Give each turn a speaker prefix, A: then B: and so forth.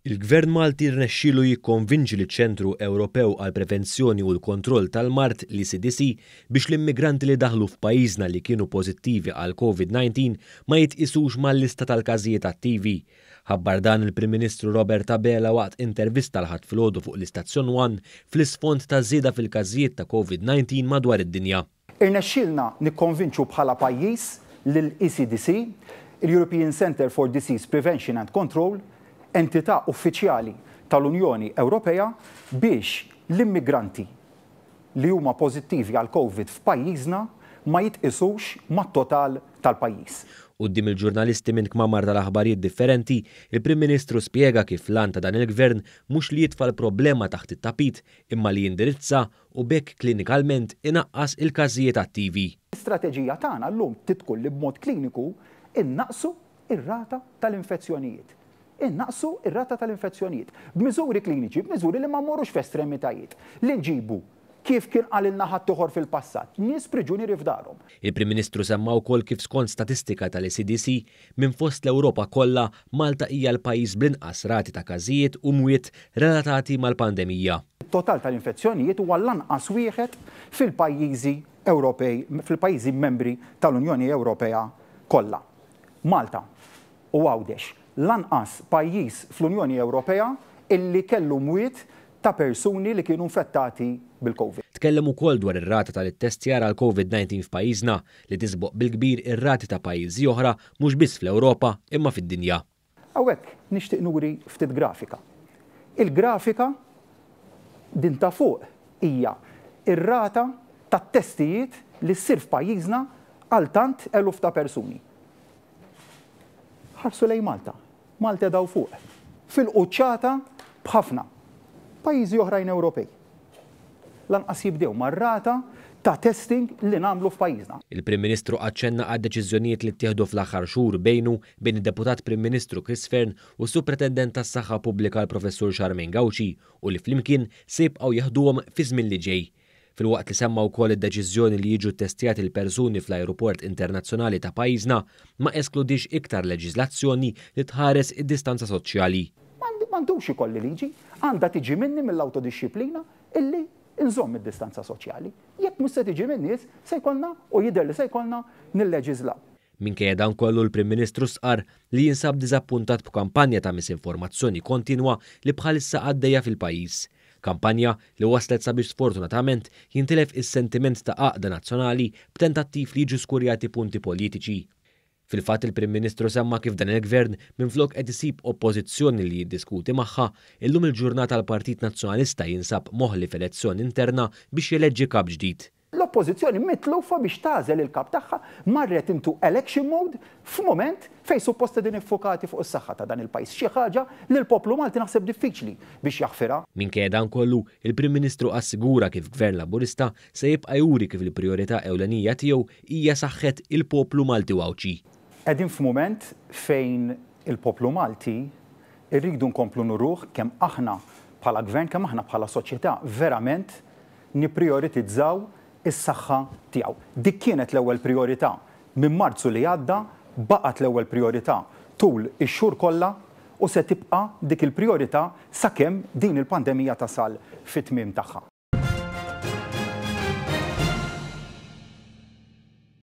A: Il-Gvern Malti rnexxielu jikkonvinċi liċ-Ċentru Ewropew għal Prevenzjoni u l-Kontroll tal-Mart l-ECDC biex l-immigranti li daħlu f'pajjiżna li kienu pożittivi għal COVID-19 ma jitqisux mal-lista tal-każijiet attivi. Ħabbar dan il-Prim Ministru Robert Abela waqt intervista l-ħadd filgħodu fuq l-Istazzjon 1 fl-isfond ta' żieda fil-każijiet ta' COVID-19 madwar id-dinja.
B: Irnexxielna nikkonvinċu bħala pajjiż lill-ECDC, il-European Centre for Disease Prevention and Control, entità uffiċjali tal-Unjoni Ewropea biex l-immigranti li huma pożittivi għal COVID f'pajjiżna ma jitqisux mat-total tal-pajjiż.
A: Quddiem il-ġurnalisti minn kmamar tal-aħbarijiet differenti, il-Prim Ministru spjega kif lan ta' dan il-Gvern mhux li jitfa' l-problema taħt it-tapit imma li jindirizza u bekk klinikalment inaqqas il-każijiet attivi.
B: L-istrateġija tagħna llum tidħol li b'mod kliniku innaqsu ir-rata tal-infezzjonijiet. Innaqsu ir-rata tal-infezzjonijiet b'miżuri kliniċi, b'miżuri li ma mmorrux f'estremitajiet, li nġibu kif kien qalilna ħadd ieħor fil-passat, nies priġunieri f'darhom.
A: Il-Prim Ministru semma wkoll kif skont statistika tal-ECDC minn fost l-Ewropa kollha Malta hija l-pajjiż bl-inqas rati ta' każijiet u mwiet relatati mal-pandemija.
B: Il-total tal-infezzjonijiet huwa l-anqas wieħed fil-pajjiżi Ewropej, fil-pajjiżi membri tal-Unjoni Ewropea kollha. Malta u għawdex l-anqas pajjiż fl-Unjoni Ewropea illi kellu mwiet ta' persuni li kienu infettati bil-COVID.
A: Tkellem ukoll dwar ir-rata tal-ittestjar għal COVID-19 f'pajjiżna li tisboq bil-kbir ir-rati ta' pajjiżi oħra mhux biss fl-Ewropa imma fid-dinja.
B: Hawnhekk nixtieq nuri ftit grafika. Il-grafika din ta' fuq hija ir-rata tat-testijiet li ssir f'pajjiżna għal tant eluf ta' persuni. Ħarsu lejn Malta. Malta daw fuq. Fil-quċċata b'ħafna pajjiżi oħrajn Ewropej. Lanqas jibdew mar-rata ta' testing li nagħmlu f'pajjiżna.
A: Il-Prim Ministru aċċenna għad-deċiżjonijiet li ttieħdu fl-aħħar xhur bejn id-Deputat Prim Ministru Chris Fearn u s-Supretendent tas-Saħħa Pubblika l-Professur Charmaine Gauci u li flimkien se jibqgħu jaħduhom fi żmien li ġej. Filwaqt li semma wkoll id-deċiżjoni li jiġu ttestjati l-persuni fl-ajruport internazzjonali ta' pajjiżna ma eskludix iktar leġiżlazzjoni li tħares id-distanza soċjali.
B: M'għandux ikolli liġi, għandha tiġi minni mill-awtodixxiplina illi nżomm id-distanza soċjali. Jekk mhux se tiġi minni se jkollna u jidher li se jkollna nilleġiżlaw.
A: Minkejja dan kollu l-Prim Ministru sqar li jinsab diżappuntat b'kampanja ta' misinformazzjoni kontinwa li bħalissa għaddejja fil-pajjiż. Kampanja li waslet sabiex sfortunatament jintilef is-sentiment ta' għaqda nazzjonali b'tentattiv li jiġu skurjati punti politiċi. Fil-fatt il-Prim Ministru semma kif dan il-Gvern minflok qed isib oppożizzjoni li jiddiskuti magħha, illum il-ġurnata l-Partit Nazzjonalista jinsab moħli f'elezzjoni interna biex jeleġġi kap ġdid.
B: L-oppożizzjoni mitlufa biex tażel il-kap tagħha marret into election mode f'mument fejn supposta din iffokati fuq is-saħħa ta' dan il-pajjiż. Xi ħaġa li l-poplu Malti naħseb diffiċli biex jaħfirha.
A: Minkejja dan kollu, il-Prim Ministru assigura kif Gvern Laburista se jibqa' juri kif il-prijorità ewlenija tiegħu hija saħħet il-poplu Malti wawċi.
B: Qegħdin f'mument fejn il-poplu Malti irridu nkomplu nuruh kemm aħna bħala gvern, kemm aħna bħala soċjetà verament nipprioritizzaw is-saħħa tiegħu. Dik kienet l-ewwel priorità minn Marzu li għadda, baqgħet l-ewwel priorità tul ix-xhur kollha u se tibqa' dik il-priorità sakemm din il-pandemija tasal fit-tmiem tagħha.